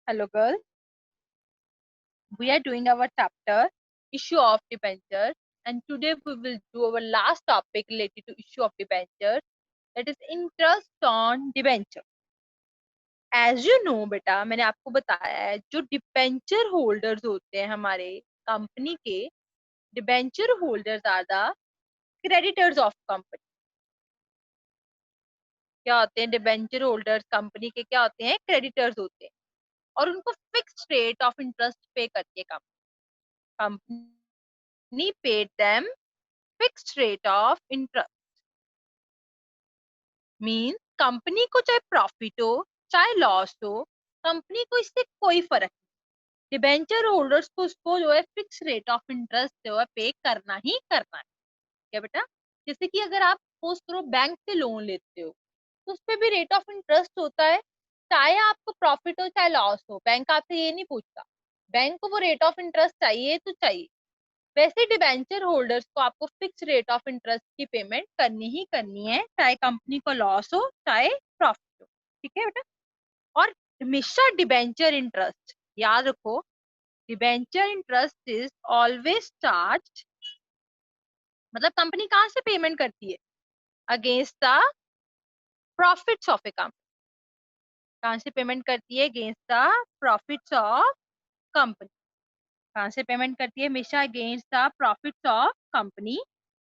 Hello, girls. We are doing our chapter issue of debentures, and today we will do our last topic related to issue of debentures, that is interest on debenture. As you know, बेटा मैंने आपको बताया है जो debenture holders होते हैं हमारे company के, debenture holders are the creditors of company. क्या होते हैं डिबेंचर होल्डर्स? कंपनी के क्या होते हैं? क्रेडिटर्स होते हैं, और उनको फिक्स्ड रेट ऑफ इंटरेस्ट पे करती है company paid them fixed rate of interest। Means company को चाहे प्रॉफिट हो चाहे लॉस हो, कंपनी को इससे कोई फर्क नहीं। डिबेंचर होल्डर्स को उसको जो है फिक्स रेट ऑफ इंटरेस्ट जो है पे करना ही करना है। क्या बेटा? जैसे कि अगर आप सपोज करो बैंक से लोन लेते हो तो उस पर भी रेट ऑफ इंटरेस्ट होता है, चाहे आपको प्रॉफिट हो चाहे लॉस हो, बैंक आपसे ये नहीं पूछता। बैंक को वो रेट ऑफ इंटरेस्ट चाहिए तो चाहिए। वैसे डिबेंचर होल्डर्स को आपको फिक्स रेट ऑफ इंटरेस्ट की पेमेंट करनी ही करनी है, चाहे कंपनी को लॉस हो चाहे प्रॉफिट हो। ठीक है बेटा? और हमेशा डिबेंचर इंटरेस्ट याद रखो, debenture interest is always charge, मतलब कंपनी कहाँ से पेमेंट करती है? Against the profits of A company. कहाँ से पेमेंट करती है? Against the profits of company. कहाँ से पेमेंट करती है? हमेशा against the profits of company.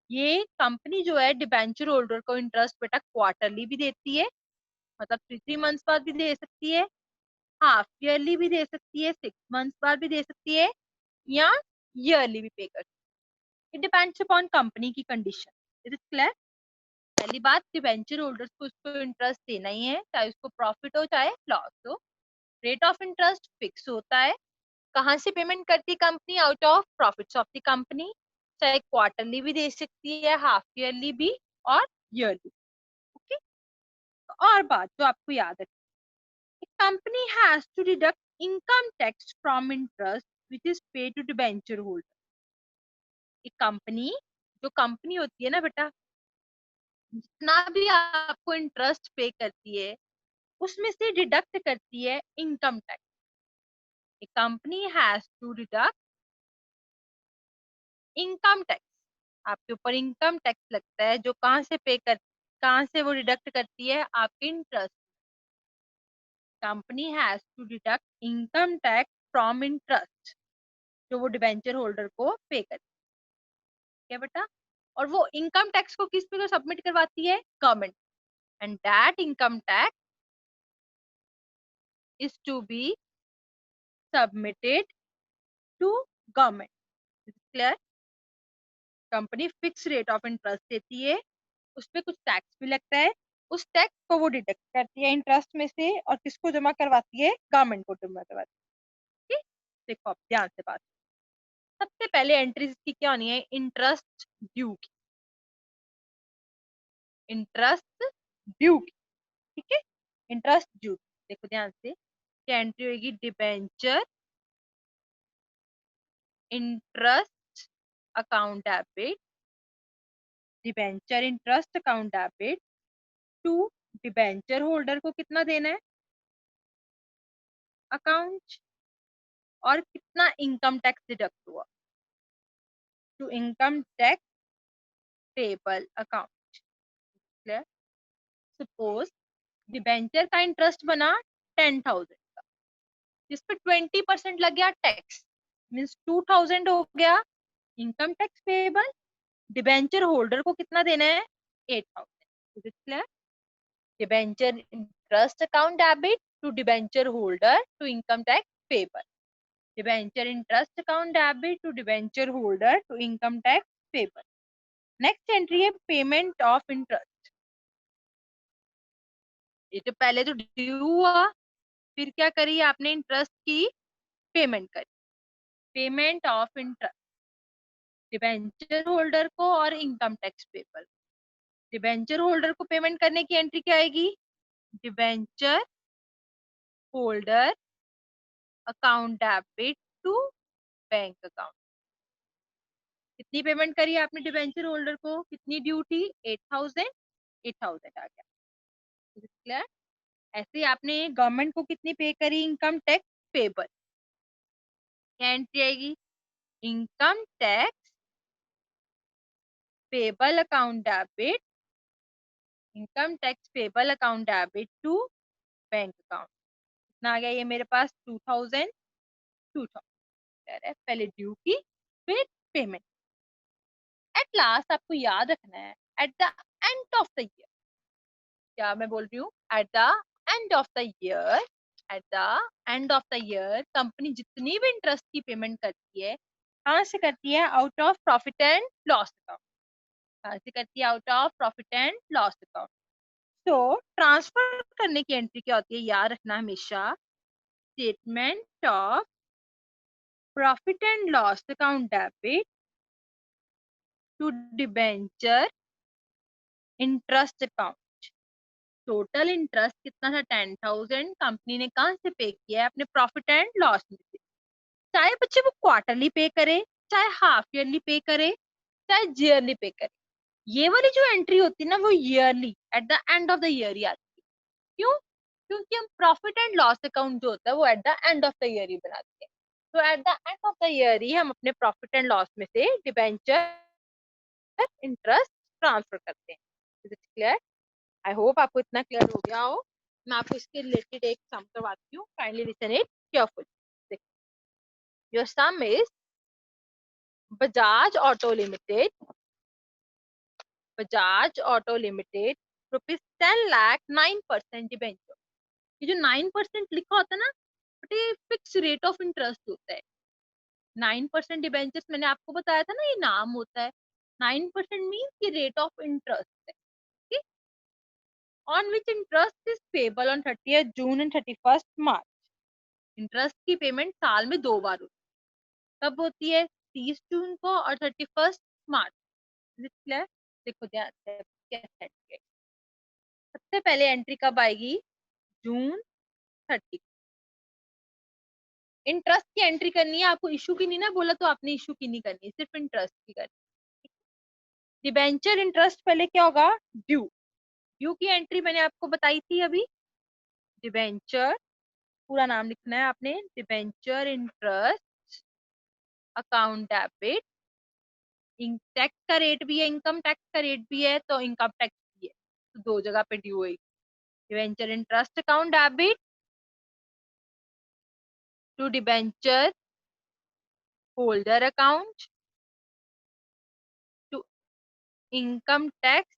ये कंपनी जो है डिबेंचर होल्डर को इंटरेस्ट बेटा क्वार्टरली भी देती है, मतलब 3 मंथ्स बाद भी दे सकती है, हाफ ईयरली भी दे सकती है, 6 मंथ्स बाद भी दे सकती है, या ईयरली भी पे कर सकती है। इट डिपेंड्स अपॉन कंपनी की कंडीशन। Is it clear? पहली बात, डिबेंचर होल्डर्स को उसको इंटरेस्ट देना ही है, चाहे उसको प्रॉफिट हो चाहे लॉस हो। रेट ऑफ इंटरेस्ट फिक्स होता है। कहाँ से पेमेंट करती है company? Out of profits of the company. चाहे क्वार्टरली भी दे सकती है, हाफ ईयरली भी और ईयरली। ओके। और बात जो आपको याद है, company has to deduct income tax from interest which is pay to debenture holder. एक कंपनी, जो कंपनी होती है ना बेटा, जितना भी आपको इंटरेस्ट पे करती है उसमें से डिडक्ट करती है income tax. A company has to deduct income tax. आपके ऊपर इनकम टैक्स लगता है, जो कहाँ से वो डिडक्ट करती है? आपके interest. Company has to deduct income tax from interest, जो वो डिबेंचर होल्डर को पे करती है बेटा। और वो इनकम टैक्स को किस पे सबमिट करवाती है? Government. And that income tax is to be submitted to government. Clear? Company fix rate of interest देती है, उस पर कुछ टैक्स भी लगता है, उस टैक्स को वो डिडक्ट करती है इंटरेस्ट में से, और किसको जमा करवाती है? गवर्नमेंट को जमा करवाती है। ठीक? देखो आप ध्यान से बात, सबसे पहले एंट्री इसकी क्या होनी है? इंटरेस्ट ड्यू की। इंटरेस्ट ड्यू की। ठीक है? Interest due. देखो ध्यान से, क्या एंट्री होगी? Debenture interest account debit, debenture interest account debit to debenture holder को कितना देना है? अकाउंट। और कितना इनकम टैक्स डिडक्ट हुआ? To income tax payable account. Clear? Suppose debenture का इंटरेस्ट बना 10,000 का, जिस पे 20% लग गया टैक्स, मीन्स 2,000 हो गया income tax payable. Debenture holder को कितना देना है? 8,000। Clear? Debenture interest account debit to debenture holder to income tax payable. Debenture interest account debit to debenture holder to income tax payable. Next entry है payment of interest. ये तो पहले तो due हुआ, फिर क्या करी आपने? इंटरेस्ट की पेमेंट करी। Payment of interest debenture holder को और income tax payable. Debenture holder को पेमेंट करने की एंट्री क्या आएगी? Debenture holder account debit to bank account. कितनी पेमेंट करी आपने डिबेंचर होल्डर को? कितनी ड्यू थी? 8,000। 8,000 आ गया। क्लियर? ऐसे आपने गवर्नमेंट को कितनी पे करी इनकम टैक्स? पेबल। क्या एंट्री आएगी? Income tax payable account debit, income tax payable account debit to bank account. कितना आ गया ये मेरे पास? 2000, 2000 है, पहले ड्यू की फिर पेमेंट। एट लास्ट आपको याद रखना है eight the end of the year, क्या मैं बोल रही हूँ? Eight the end of the year, eight the end of the year company जितनी भी इंटरेस्ट की पेमेंट करती है, कहाँ से करती है? Out of profit and loss account. कहाँ से करती है? Out of profit and loss account. तो ट्रांसफर करने की एंट्री क्या होती है? याद रखना हमेशा, statement of profit and loss account debit to debenture interest account. Total interest कितना था? 10,000। कंपनी ने कहाँ से पे किया है? अपने प्रॉफिट एंड लॉस में से। चाहे बच्चे वो क्वार्टरली पे करे, चाहे हाफ ईयरली पे करे, चाहे ईयरली पे करे, ये वाली जो एंट्री होती है ना, वो yearly at the end of the year ही आती है। क्यों? क्योंकि हम प्रॉफिट एंड लॉस अकाउंट जो होता है वो at the end of the year ही बनाते हैं। तो at the end of the year ही हम अपने प्रॉफिट एंड लॉस में से डिबेंचर इंटरेस्ट ट्रांसफर करते हैं। Is it clear? I hope आपको इतना क्लियर हो गया हो। मैं आपको इसके रिलेटेड एक सम करवाती हूँ, kindly listen it carefully. Your some is Bajaj auto limited, Bajaj auto limited rupees 10 lakh 9% debenture. ये जो 9% लिखा होता है ना, ये फिक्स रेट ऑफ इंटरेस्ट होता है। 9% डिबेंचर्स मैंने आपको बताया था ना, ये नाम होता है। 9% मीन्स ये रेट ऑफ इंटरेस्ट है, on which interest is payable on 30th June and 31st March. Interest की पेमेंट साल में 2 बार होती है। कब होती है? 30 जून को और 31st मार्च। क्लियर? देखो ध्यान से कैसे है। सबसे पहले एंट्री कब आएगी? जून 30। इंटरेस्ट की एंट्री करनी है आपको, इशू की नहीं ना बोला तो आपने इशू की नहीं करनी, सिर्फ इंटरेस्ट की करनी। डिबेंचर इंटरेस्ट पहले क्या होगा? ड्यू। ड्यू की एंट्री मैंने आपको बताई थी अभी। डिबेंचर पूरा नाम लिखना है आपने, debenture interest account debit. Tax का रेट भी है, इनकम टैक्स का रेट भी है, तो इनकम टैक्स भी है, तो 2 जगह पे ड्यू है। Debenture interest account debit to debenture holder account to income tax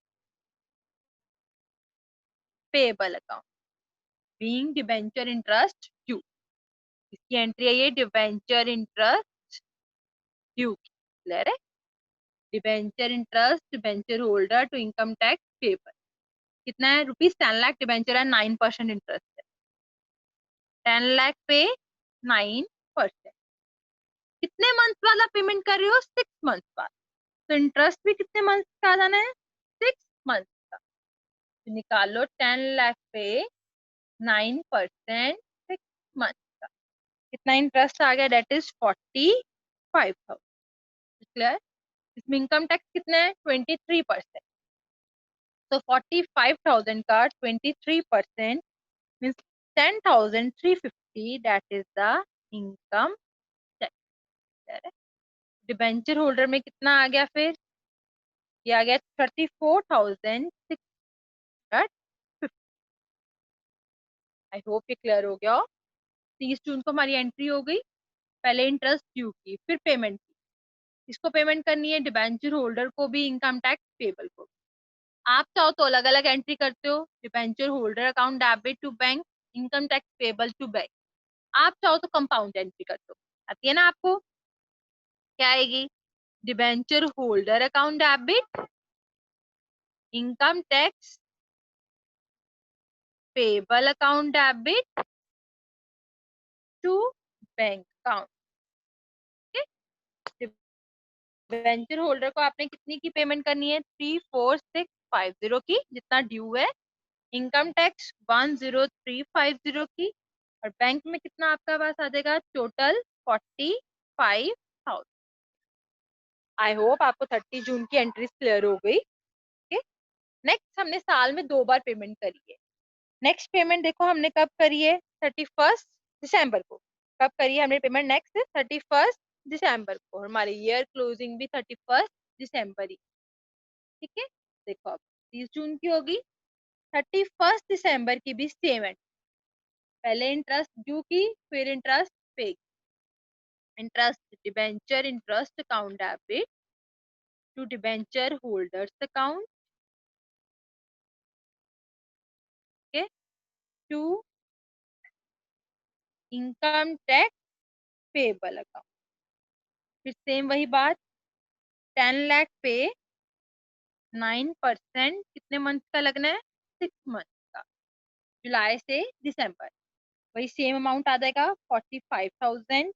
payable account being debenture interest due. इसकी एंट्री है ये डिबेंचर इंटरेस्ट ड्यू की। क्लियर है? Debenture interest debenture holder to income tax payable. कितना है? Rupees 10 lakh debenture है, 9% interest है। 10 लाख पे 9%। कितने मंथ वाला पेमेंट कर रहे हो? 6 मंथ बाद। तो इंटरेस्ट भी कितने मंथ का आ जाना है? 6 मंथ का। तो निकालो 10 लाख पे 9% 6 मंथ का, कितना इंटरेस्ट आ गया? Debt is 45,000। क्लियर? इसमें इनकम टैक्स कितना है? 23%। तो 45,000 का 23% means 10,350, that is the income tax. Debenture holder में कितना आ गया फिर? ये आ गया 34,650। आई होप ये क्लियर हो गया हो। 30 जून को हमारी एंट्री हो गई। पहले इंटरेस्ट ड्यू की, फिर पेमेंट की। इसको पेमेंट करनी है डिबेंचर होल्डर को भी, इनकम टैक्स पेबल को। आप चाहो तो अलग अलग एंट्री करते हो, debenture holder account debit to bank, income tax payable to bank. आप चाहो तो कंपाउंड एंट्री करते हो। आती है ना आपको? क्या आएगी? Debenture holder account debit income tax payable account debit to bank account. Debenture holder को आपने कितनी की पेमेंट करनी है? 34650 की, जितना ड्यू है। इनकम टैक्स 10350 की, और बैंक में कितना आपका पास आ जाएगा? टोटल 45,000। आई होप आपको 30 जून की एंट्रीज क्लियर हो गई। नेक्स्ट हमने साल में 2 बार पेमेंट करी है। नेक्स्ट पेमेंट देखो हमने कब करी है? 31 दिसंबर को। कब करी है हमने पेमेंट? नेक्स्ट 31 दिसंबर को। हमारी ईयर क्लोजिंग भी 31 दिसंबर ही, ठीक है। देखो अब 30 जून की होगी, 31 दिसंबर की भी सेम है। पहले इंटरेस्ट ड्यू की, फिर इंटरेस्ट पे। Interest debenture interest account debit to debenture holders account, okay, to income tax payable account. फिर सेम वही बात, 10 लाख पे 9% कितने मंथ का लगना है? 6 मंथ का, जुलाई से दिसंबर। वही सेम अमाउंट आ जाएगा 45,000।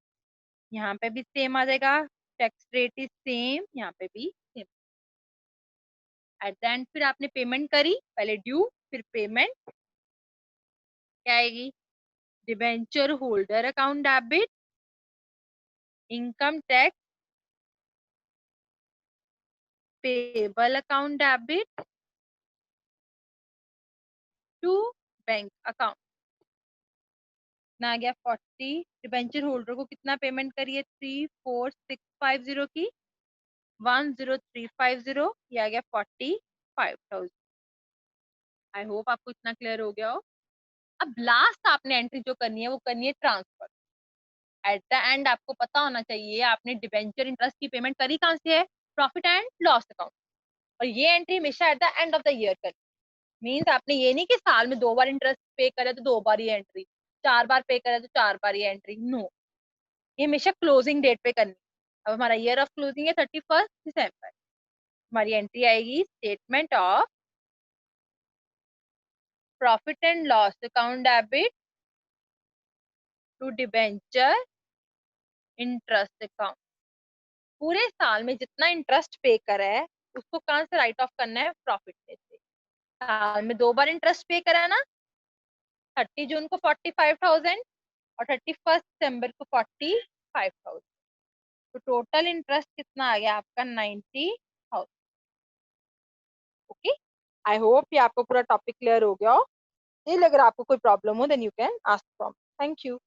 यहाँ पे भी सेम आ जाएगा, टैक्स रेट इज सेम, यहाँ पे भी सेम। एट द एंड फिर आपने पेमेंट करी, पहले ड्यू फिर पेमेंट, क्या आएगी? Debenture holder account debit, income tax payable account debit to bank account. कितना आ गया? 40। डिबेंचर होल्डर को कितना पेमेंट करिए? 34,650 की, 10350, ये आ गया 45,000। आई होप आपको इतना क्लियर हो गया हो। अब लास्ट आपने एंट्री जो करनी है वो करनी है ट्रांसफर। एट द एंड आपको पता होना चाहिए आपने डिबेंचर इंटरेस्ट की पेमेंट करी कहाँ से है? Profit and loss account. और ये एंट्री हमेशा eight the end of the year करनी। मीन्स आपने ये नहीं कि साल में 2 बार इंटरेस्ट पे करे तो 2 बार ये एंट्री, 4 बार पे करे तो 4 बार ये एंट्री, नो। ये हमेशा क्लोजिंग डेट पे करनी। अब हमारा ईयर ऑफ क्लोजिंग है 31 दिसंबर। हमारी एंट्री आएगी statement of profit and loss account debit to debenture interest account. पूरे साल में जितना इंटरेस्ट पे करा है उसको कहाँ से राइट ऑफ करना है? प्रॉफिट में से। साल में 2 बार इंटरेस्ट पे करा है ना, 30 जून को 45,000 और 31 दिसंबर को 45,000। तो टोटल इंटरेस्ट कितना आ गया आपका? 90,000। ओके, आई होप ये आपको पूरा टॉपिक क्लियर हो गया हो। अगर आपको कोई प्रॉब्लम हो then you can ask from. Thank you.